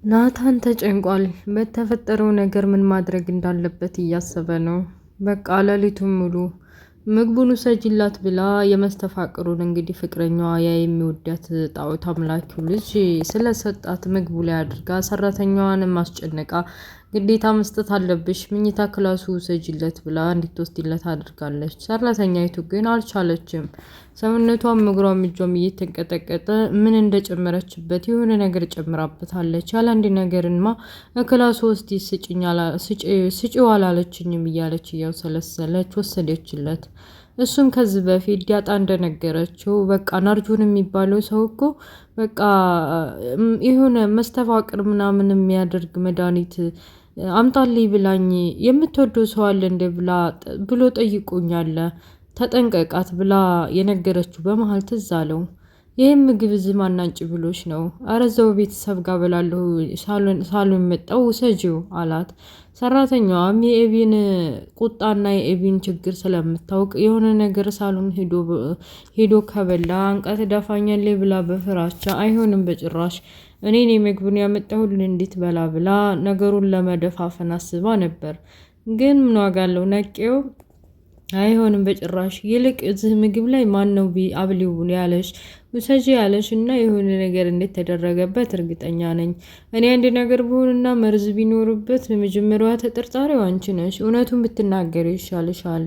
ናታን ተጨንቋል። በተፈጠረው ነገር ምን ማድረግ እንዳለበት እያሰበ ነው። በቃ ሌሊቱን ሙሉ ምግቡን ውሰጂላት ብላ የመስተፋቅሩን እንግዲህ ፍቅረኛዋ ያ የሚወዳት ጣዖት አምላኪው ልጅ ስለሰጣት ምግቡ ላይ አድርጋ ሰራተኛዋንም ማስጨነቃ ግዴታ መስጠት አለብሽ ምኝታ ክላሱ ውሰጂለት ብላ እንድትወስድለት አድርጋለች። ሰራተኛይቱ ግን አልቻለችም። ሰውነቷም እግሯም እጇም እየተንቀጠቀጠ ምን እንደጨመረችበት የሆነ ነገር ጨምራበታለች። ያለ አንድ ነገርንማ ክላሱ ውስጥ ስጪው አላለችኝም እያለች እያውሰለሰለች ወሰደችለት። እሱም ከዚህ በፊት ዲያጣ እንደነገረችው በቃ ናርጁን የሚባለው ሰው እኮ በቃ የሆነ መስተፋቅር ምናምን የሚያደርግ መድኃኒት አምጣልኝ ብላኝ የምትወደው ሰው አለ እንደ ብሎ ጠይቆኛል። ተጠንቀቃት ብላ የነገረችው በመሃል ትዝ አለው። ይህም ምግብ እዚህ ማናንጭ ብሎች ነው። አረዛው ቤተሰብ ጋር በላለሁ ሳሎን መጣው ውሰጂው አላት። ሰራተኛዋም የኤቢን ቁጣና የኤቢን ችግር ስለምታውቅ የሆነ ነገር ሳሎን ሄዶ ከበላ አንቃት ዳፋኛለች ብላ በፍራቻ አይሆንም በጭራሽ እኔን የምግቡን ያመጣሁልን እንዴት በላ ብላ ነገሩን ለመደፋፈን አስባ ነበር። ግን ምን ዋጋ አለው ነቄው አይሆንም በጭራሽ ይልቅ እዚህ ምግብ ላይ ማን ነው አብሊው ያለሽ ውሰጂ ያለሽ እና የሆነ ነገር እንዴት ተደረገበት እርግጠኛ ነኝ። እኔ አንድ ነገር ብሆንና መርዝ ቢኖርበት በመጀመሪያዋ ተጠርጣሪው አንቺ ነሽ። እውነቱን ብትናገር ይሻልሻል።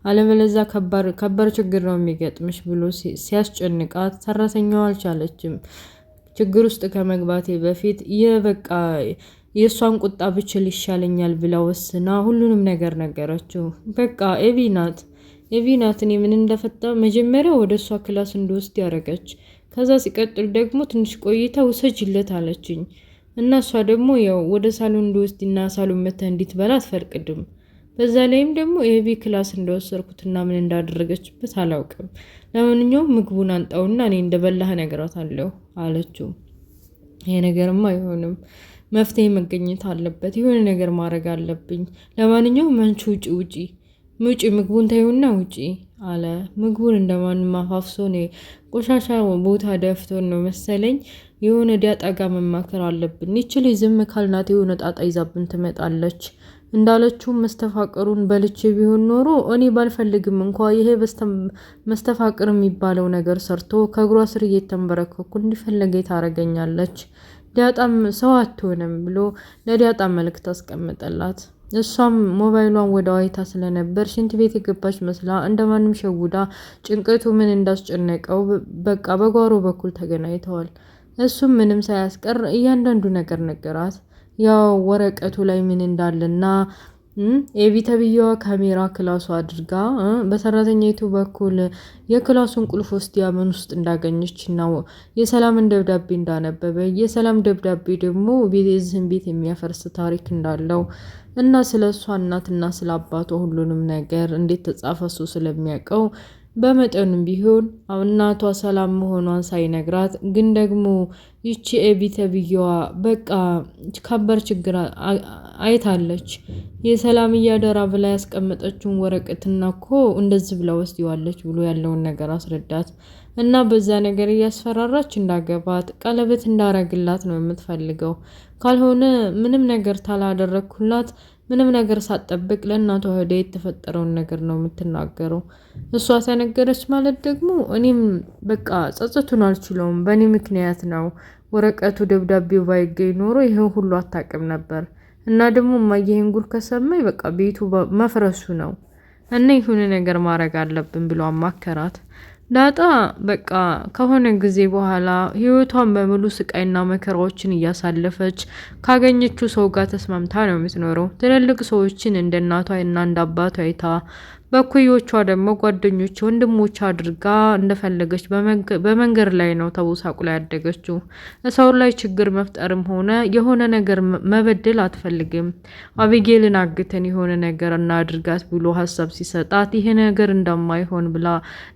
አለበለዚያ ከባድ ችግር ነው የሚገጥምሽ ብሎ ሲያስጨንቃት ሰራተኛዋ አልቻለችም። ችግር ውስጥ ከመግባቴ በፊት የበቃ የእሷን ቁጣ ብችል ይሻለኛል ብላ ወስና ሁሉንም ነገር ነገረችው። በቃ ኤቢ ናት እኔ ምን እንደፈታ መጀመሪያ ወደ እሷ ክላስ እንድወስድ ያደረገች። ከዛ ሲቀጥል ደግሞ ትንሽ ቆይታ ውሰጅለት አለችኝ እና እሷ ደግሞ ያው ወደ ሳሎን እንድወስድና ሳሎን መተህ እንድትበላ አትፈቅድም። በዛ ላይም ደግሞ ኤቢ ክላስ እንደወሰድኩትና ምን እንዳደረገችበት አላውቅም። ለማንኛውም ምግቡን አንጣውና እኔ እንደበላህ እነግራታለሁ አለችው። ይሄ ነገርማ አይሆንም። መፍትሄ መገኘት አለበት። የሆነ ነገር ማድረግ አለብኝ። ለማንኛውም አንቺ ውጪ ምግቡን ታዩና ውጪ አለ። ምግቡን እንደማንም አፋፍሶ ነው ቆሻሻ ቦታ ደፍቶን ነው መሰለኝ። የሆነ ዲያጣ ጋር መማከር አለብን። ይችል ዝም ካልናት የሆነ ጣጣ ይዛብን ትመጣለች። እንዳለችው መስተፋቅሩን በልቼ ቢሆን ኖሮ እኔ ባልፈልግም እንኳ ይሄ መስተፋቅር የሚባለው ነገር ሰርቶ ከእግሯ ስር እየተንበረከኩ እንዲፈለገ ታረገኛለች። ዲያጣም ሰው አትሆንም ብሎ ለዲያጣ መልእክት አስቀምጠላት። እሷም ሞባይሏን ወደ ዋይታ ስለነበር ሽንት ቤት የገባች መስላ እንደማንም ሸውዳ ጭንቀቱ ምን እንዳስጨነቀው በቃ በጓሮ በኩል ተገናኝተዋል። እሱም ምንም ሳያስቀር እያንዳንዱ ነገር ነገራት። ያው ወረቀቱ ላይ ምን እንዳለና ኤቢ ተብዬዋ ካሜራ ክላሱ አድርጋ በሰራተኛይቱ በኩል የክላሱን ቁልፍ ውስጥ ያመን ውስጥ እንዳገኘችና የሰላምን ደብዳቤ እንዳነበበ የሰላም ደብዳቤ ደግሞ የዚህን ቤት የሚያፈርስ ታሪክ እንዳለው እና ስለሷ እናትና ስለ አባቷ ሁሉንም ነገር እንዴት ተጻፈ እሱ ስለሚያውቀው በመጠኑም ቢሆን እናቷ ሰላም መሆኗን ሳይነግራት ግን ደግሞ ይቺ ኤቢ ተብዬዋ በቃ ከባድ ችግር አይታለች። የሰላም እያደራ ብላ ያስቀመጠችውን ወረቀትና እኮ እንደዚህ ብላ ወስደዋለች ብሎ ያለውን ነገር አስረዳት እና በዛ ነገር እያስፈራራች እንዳገባት ቀለበት እንዳረግላት ነው የምትፈልገው። ካልሆነ ምንም ነገር ታላደረኩላት ምንም ነገር ሳትጠብቅ ለእናቷ ሄዳ የተፈጠረውን ነገር ነው የምትናገረው። እሷ ተነገረች ማለት ደግሞ እኔም በቃ ጸጸቱን አልችለውም። በእኔ ምክንያት ነው። ወረቀቱ ደብዳቤው ባይገኝ ኖሮ ይሄን ሁሉ አታውቅም ነበር። እና ደግሞ እማዬ ይሄን ጉድ ከሰማኝ በቃ ቤቱ መፍረሱ ነው እና የሆነ ነገር ማድረግ አለብን ብሎ አማከራት። ዳጣ በቃ ከሆነ ጊዜ በኋላ ህይወቷን በሙሉ ስቃይና መከራዎችን እያሳለፈች ካገኘችው ሰው ጋር ተስማምታ ነው የምትኖረው። ትልልቅ ሰዎችን እንደ እናቷ እና እንደ አባቷ አይታ በኩዮቿ ደግሞ ጓደኞቿ ወንድሞቿ አድርጋ እንደፈለገች በመንገድ ላይ ነው ተቦሳቁላ ያደገችው። ሰው ላይ ችግር መፍጠርም ሆነ የሆነ ነገር መበደል አትፈልግም። አቢጌልን አግተን የሆነ ነገር እናድርጋት ብሎ ሀሳብ ሲሰጣት ይሄ ነገር እንደማይሆን ብላ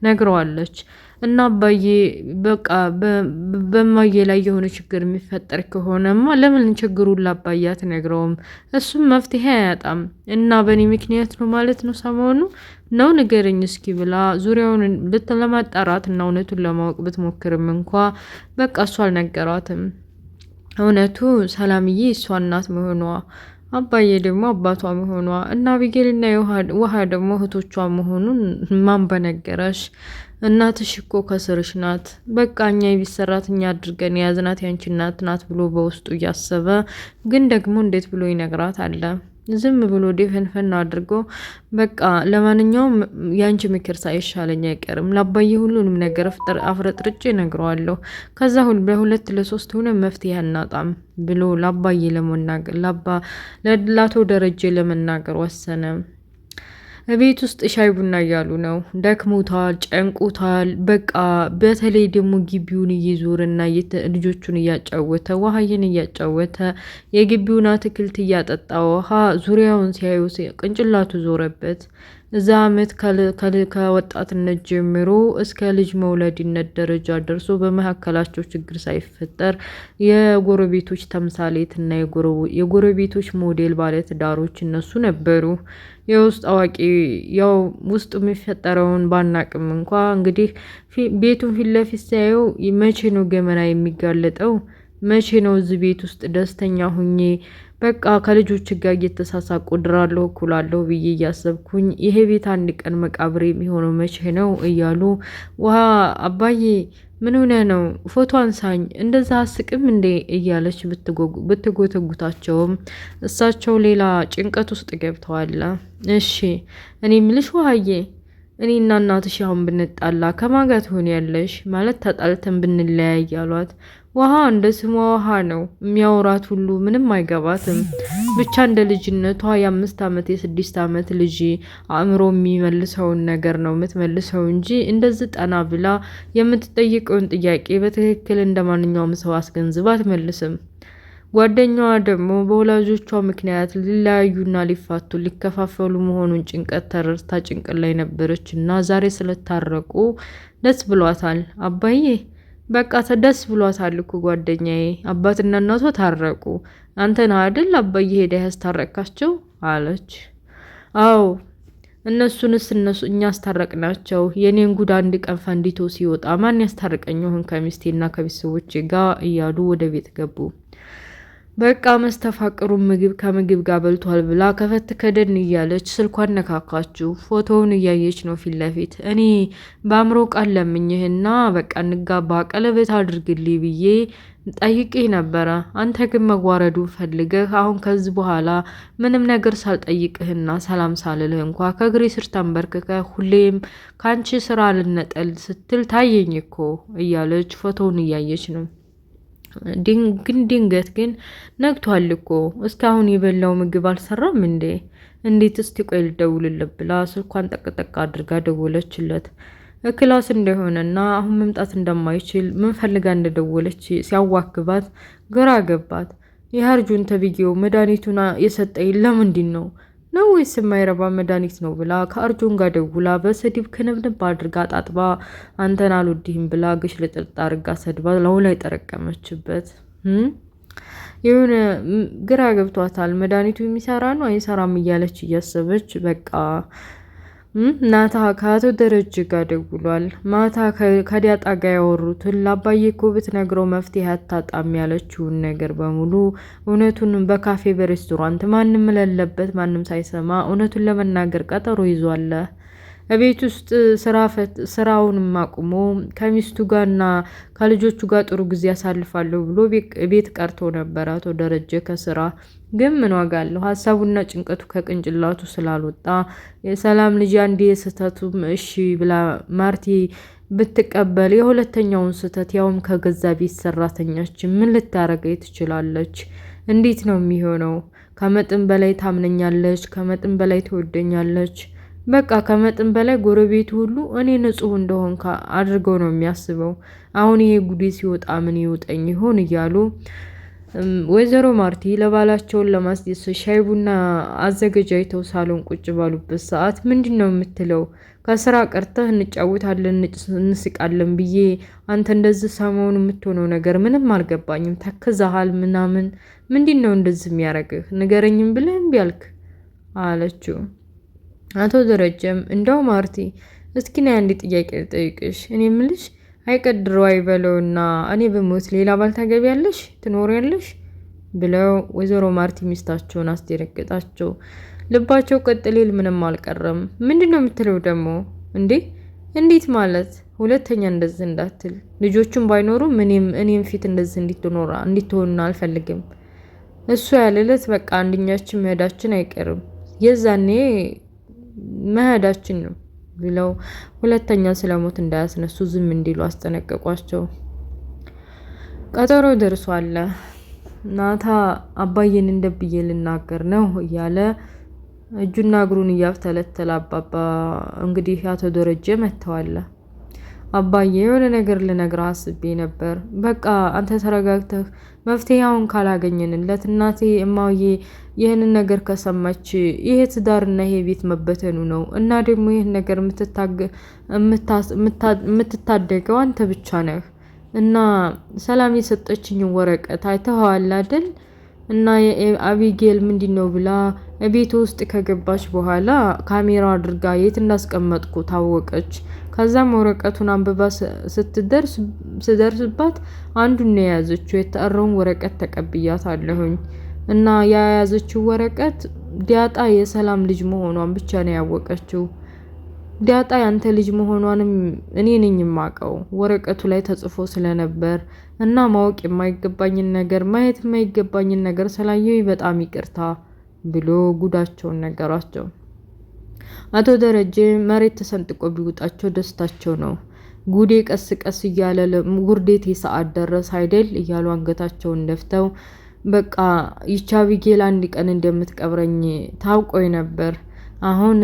ነግረዋለች። እና አባዬ በቃ በማዬ ላይ የሆነ ችግር የሚፈጠር ከሆነማ ለምን ችግሩን ላባዬ አትነግረውም? እሱም መፍትሄ አያጣም እና በእኔ ምክንያት ነው ማለት ነው ሰሞኑ ነው ንገረኝ እስኪ ብላ ዙሪያውን ለማጣራት እና እውነቱን ለማወቅ ብትሞክርም እንኳ በቃ እሱ አልነገራትም። እውነቱ ሰላምዬ እሷ እናት መሆኗ፣ አባዬ ደግሞ አባቷ መሆኗ እና አቢጌልና ውሃ ደግሞ እህቶቿ መሆኑን ማን በነገረሽ? እናትሽ እኮ ከስርሽ ናት። በቃ እኛ የቤት ሰራተኛ አድርገን የያዝናት ያንቺ እናት ናት ብሎ በውስጡ እያሰበ ግን ደግሞ እንዴት ብሎ ይነግራት አለ። ዝም ብሎ ዴፈንፈን አድርጎ በቃ ለማንኛውም ያንቺ ምክር ሳይሻለኝ አይቀርም፣ ለአባዬ ሁሉንም ነገር አፍረጥርጬ እነግረዋለሁ። ከዛ በሁለት ለሶስት ሆነ መፍትሄ አናጣም ብሎ ለአባዬ ለመናገር ለአቶ ደረጀ ለመናገር ወሰነ። ቤት ውስጥ ሻይ ቡና እያሉ ነው። ደክሞታል፣ ጨንቆታል። በቃ በተለይ ደግሞ ግቢውን እየዞረና ልጆቹን እያጫወተ ውሃዬን እያጫወተ የግቢውን አትክልት እያጠጣ ውሃ ዙሪያውን ሲያዩ ቅንጭላቱ ዞረበት። እዛ አመት ከወጣትነት ጀምሮ እስከ ልጅ መውለድነት ደረጃ ደርሶ በመካከላቸው ችግር ሳይፈጠር የጎረቤቶች ተምሳሌት እና የጎረቤቶች ሞዴል ባለትዳሮች እነሱ ነበሩ። የውስጥ አዋቂ ያው ውስጡ የሚፈጠረውን ባናቅም እንኳ እንግዲህ ቤቱን ፊት ለፊት ሲያየው መቼ ነው ገመና የሚጋለጠው? መቼ ነው እዚህ ቤት ውስጥ ደስተኛ ሁኜ በቃ ከልጆች ጋር እየተሳሳቁ ድራለሁ እኩላለሁ ብዬ እያሰብኩኝ ይሄ ቤት አንድ ቀን መቃብር የሚሆነው መቼ ነው እያሉ ውሃ አባዬ ምን ሆነ ነው ፎቶ አንሳኝ እንደዛ አስቅም እንዴ እያለች ብትጎተጉታቸውም እሳቸው ሌላ ጭንቀት ውስጥ ገብተዋል። እሺ እኔ ምልሽ ውሃዬ እኔና እናትሽ አሁን ብንጣላ ከማን ጋር ትሆኛለሽ? ማለት ተጣልተን ብንለያይ አሏት። ውሃ እንደ ስሟ ውሃ ነው። የሚያወራት ሁሉ ምንም አይገባትም። ብቻ እንደ ልጅነቷ የ5 ዓመት የ6 ዓመት ልጅ አእምሮ የሚመልሰውን ነገር ነው የምትመልሰው እንጂ እንደዚህ ጠና ብላ የምትጠይቀውን ጥያቄ በትክክል እንደ ማንኛውም ሰው አስገንዝባ አትመልስም። ጓደኛዋ ደግሞ በወላጆቿ ምክንያት ሊለያዩና ሊፋቱ ሊከፋፈሉ መሆኑን ጭንቀት ተረድታ ጭንቀት ላይ ነበረች እና ዛሬ ስለታረቁ ደስ ብሏታል። አባዬ በቃ ደስ ብሏታል እኮ ጓደኛዬ፣ አባትና እናቷ ታረቁ። አንተ ነህ አይደል አባዬ ሄደህ ያስታረቃቸው አለች። አዎ እነሱንስ እኛ አስታረቅናቸው። የኔን ጉድ አንድ ቀን ፈንዲቶ ሲወጣ ማን ያስታርቀኝ ይሆን ከሚስቴና ከቤተሰቦቼ ጋር እያሉ ወደ ቤት ገቡ። በቃ መስተፋቅሩን ከምግብ ጋር በልቷል ብላ ከፈት ከደን እያለች ስልኳን ነካካችሁ። ፎቶውን እያየች ነው ፊት ለፊት። እኔ በአእምሮ ቃል ለምኝህና በቃ እንጋባ ቀለበት አድርግልኝ ብዬ ጠይቄ ነበረ። አንተ ግን መጓረዱን ፈልገህ አሁን ከዚህ በኋላ ምንም ነገር ሳልጠይቅህና ሰላም ሳልልህ እንኳ ከእግሬ ስር ተንበርክከህ ሁሌም ከአንቺ ስራ ልነጠል ስትል ታየኝ እኮ እያለች ፎቶውን እያየች ነው። ግን ድንገት ግን ነግቷል እኮ እስካሁን የበላው ምግብ አልሰራም እንዴ? እንዴት እስቲ ቆይ ልደውልለት ብላ ስልኳን ጠቅጠቅ አድርጋ ደወለችለት። ክላስ እንደሆነና አሁን መምጣት እንደማይችል ምን ፈልጋ እንደደወለች ሲያዋክባት ግራ ገባት። የሀርጁን ተብዬው መድኃኒቱን የሰጠኝ ለምንድን ነው ወይስ የማይረባ መድኃኒት ነው ብላ ከአርጁን ጋር ደውላ በስድብ ክንብንብ አድርጋ ጣጥባ አንተን አልወድህም ብላ ግሽ ልጥልጥ አድርጋ ሰድባ ለው ላይ ጠረቀመችበት። የሆነ ግራ ገብቷታል። መድኃኒቱ የሚሰራ ነው አይሰራም እያለች እያሰበች በቃ ናታ ከአቶ ደረጀ ጋር ደውሏል። ማታ ከዲያጣ ጋር ያወሩትን ለአባዬ እኮ ብትነግረው መፍትሄ አታጣም ያለችውን ነገር በሙሉ እውነቱን በካፌ በሬስቶራንት ማንም ለለበት ማንም ሳይሰማ እውነቱን ለመናገር ቀጠሮ ይዟል። ቤት ውስጥ ስራውንም አቁሞ ከሚስቱ ጋርና ከልጆቹ ጋር ጥሩ ጊዜ ያሳልፋለሁ ብሎ ቤት ቀርቶ ነበር አቶ ደረጀ ከስራ። ግን ምን ዋጋ አለው? ሀሳቡና ጭንቀቱ ከቅንጭላቱ ስላልወጣ የሰላም ልጅ አንዴ ስህተቱም እሺ ብላ ማርቲ ብትቀበል የሁለተኛውን ስህተት ያውም ከገዛ ቤት ሰራተኛችን ምን ልታረገኝ ትችላለች? እንዴት ነው የሚሆነው? ከመጠን በላይ ታምነኛለች፣ ከመጠን በላይ ትወደኛለች። በቃ ከመጠን በላይ ጎረቤቱ ሁሉ እኔ ንጹህ እንደሆን አድርገው ነው የሚያስበው። አሁን ይሄ ጉዴ ሲወጣ ምን ይውጠኝ ይሆን እያሉ ወይዘሮ ማርቲ ለባላቸውን ለማስደሰት ሻይ ቡና አዘገጃጅተው ሳሎን ቁጭ ባሉበት ሰዓት ምንድን ነው የምትለው? ከስራ ቀርተህ እንጫወታለን እንስቃለን ብዬ አንተ እንደዚህ ሰሞኑን የምትሆነው ነገር ምንም አልገባኝም። ተክዛሃል ምናምን ምንድን ነው እንደዚህ የሚያደርግህ? ንገረኝም ብለህ እምቢ አልክ አለችው። አቶ ደረጀም እንደው ማርቲ እስኪ ና አንድ ጥያቄ ልጠይቅሽ። እኔ የምልሽ አይቀድረው አይበለውና እኔ በሞት ሌላ ባል ታገቢያለሽ ትኖሪያለሽ ብለው ወይዘሮ ማርቲ ሚስታቸውን አስደነገጣቸው። ልባቸው ቀጥሌል ምንም አልቀረም። ምንድነው የምትለው ደግሞ እንዴ? እንዴት ማለት? ሁለተኛ እንደዚህ እንዳትል። ልጆቹም ባይኖሩ እኔም ፊት እንደዚህ እንድትሆን አልፈልግም። እሱ ያለለት በቃ አንደኛችን መሄዳችን አይቀርም። የዛኔ መሄዳችን ነው ብለው ሁለተኛ ስለሞት እንዳያስነሱ ዝም እንዲሉ አስጠነቀቋቸው። ቀጠሮ ደርሷል። ናታ አባዬን እንደብዬ ልናገር ነው እያለ እጁና እግሩን እያፍተለተለ አባባ እንግዲህ አቶ ደረጀ መጥተዋል። አባዬ የሆነ ነገር ልነግርህ አስቤ ነበር። በቃ አንተ ተረጋግተህ መፍትሄውን ካላገኘንለት እናቴ እማዬ ይህንን ነገር ከሰማች ይሄ ትዳርና ይሄ ቤት መበተኑ ነው እና ደግሞ ይህን ነገር የምትታደገው አንተ ብቻ ነህ እና ሰላም የሰጠችኝ ወረቀት አይተኸዋል አይደል? እና አቢጌል ምንድነው ብላ ቤት ውስጥ ከገባች በኋላ ካሜራ አድርጋ የት እንዳስቀመጥኩ ታወቀች። ከዛም ወረቀቱን አንብባ ስደርስባት አንዱን ነው የያዘችው። የተቀረውን ወረቀት ተቀብያታለሁኝ እና የያዘችው ወረቀት ዲያጣ የሰላም ልጅ መሆኗን ብቻ ነው ያወቀችው። ዲያጣ ያንተ ልጅ መሆኗንም እኔ ነኝ የማውቀው ወረቀቱ ላይ ተጽፎ ስለነበር እና ማወቅ የማይገባኝን ነገር ማየት የማይገባኝን ነገር ስላየሁ በጣም ይቅርታ ብሎ ጉዳቸውን ነገሯቸው። አቶ ደረጀ መሬት ተሰንጥቆ ቢውጣቸው ደስታቸው ነው። ጉዴ ቀስ ቀስ እያለ ጉርዴቴ ሰዓት ደረስ አይደል እያሉ አንገታቸውን ደፍተው በቃ ይቻ አቢጌል አንድ ቀን እንደምትቀብረኝ ታውቆኝ ነበር። አሁን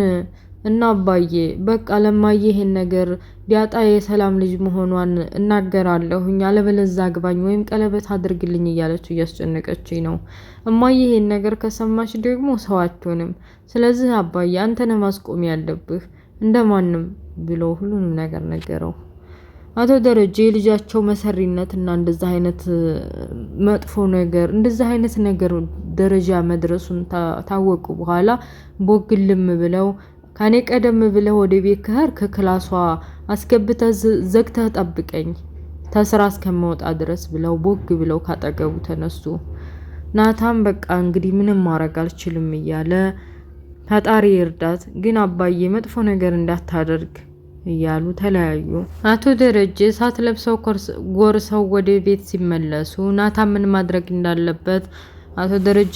እና አባዬ በቃ ለማዬ ይሄን ነገር ዲያጣ የሰላም ልጅ መሆኗን እናገራለሁኝ አለበለዚያ አግባኝ ወይም ቀለበት አድርግልኝ እያለችው እያስጨነቀችኝ ነው። እማዬ ይሄን ነገር ከሰማች ደግሞ ሰው አትሆንም። ስለዚህ አባዬ አንተነ ማስቆም ያለብህ እንደማንም ብሎ ሁሉንም ነገር ነገረው። አቶ ደረጀ ልጃቸው መሰሪነት እና እንደዛ አይነት መጥፎ ነገር እንደዛ አይነት ነገር ደረጃ መድረሱን ታወቁ በኋላ ቦግልም ብለው ከኔ ቀደም ብለው ወደ ቤት ከክላሷ አስገብተህ ዘግተህ ጠብቀኝ ተስራ እስከመውጣ ድረስ ብለው ቦግ ብለው ካጠገቡ ተነሱ። ናታም በቃ እንግዲህ ምንም ማድረግ አልችልም እያለ ፈጣሪ ይርዳት፣ ግን አባዬ መጥፎ ነገር እንዳታደርግ እያሉ ተለያዩ። አቶ ደረጀ ሳትለብሰው ጎርሰው ወደ ቤት ሲመለሱ ናታም ምን ማድረግ እንዳለበት አቶ ደረጀ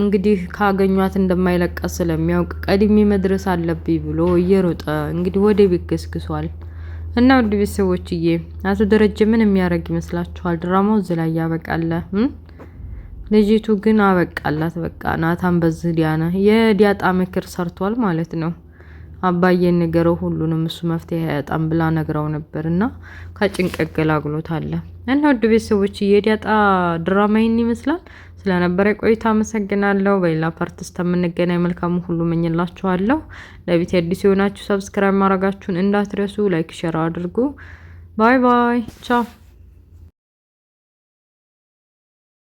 እንግዲህ ካገኟት እንደማይለቀስ ስለሚያውቅ ቀድሜ መድረስ አለብኝ ብሎ እየሮጠ እንግዲህ ወደ ቤት ገስግሷል። እና ውድ ቤተሰቦችዬ አቶ ደረጀ ምን የሚያደርግ ይመስላችኋል? ድራማው እዚህ ላይ ያበቃል። ልጅቱ ግን አበቃላት። በቃ ናታን በዚህ የዲያጣ ምክር ሰርቷል ማለት ነው። አባዬን ንገረው ሁሉንም እሱ መፍትሄ ያጣም ብላ ነግራው ነበርና ከጭንቀት ገላግሎታል። እና ውድ ቤተሰቦች የዲያጣ ድራማ ይህን ይመስላል። ስለነበረ ቆይታ አመሰግናለሁ። በሌላ ፓርት እስከምንገናኝ መልካሙ ሁሉ መኝላችኋለሁ። ለቤት አዲስ የሆናችሁ ሰብስክራይብ ማድረጋችሁን እንዳትረሱ፣ ላይክ ሼር አድርጉ። ባይ ባይ ቻው።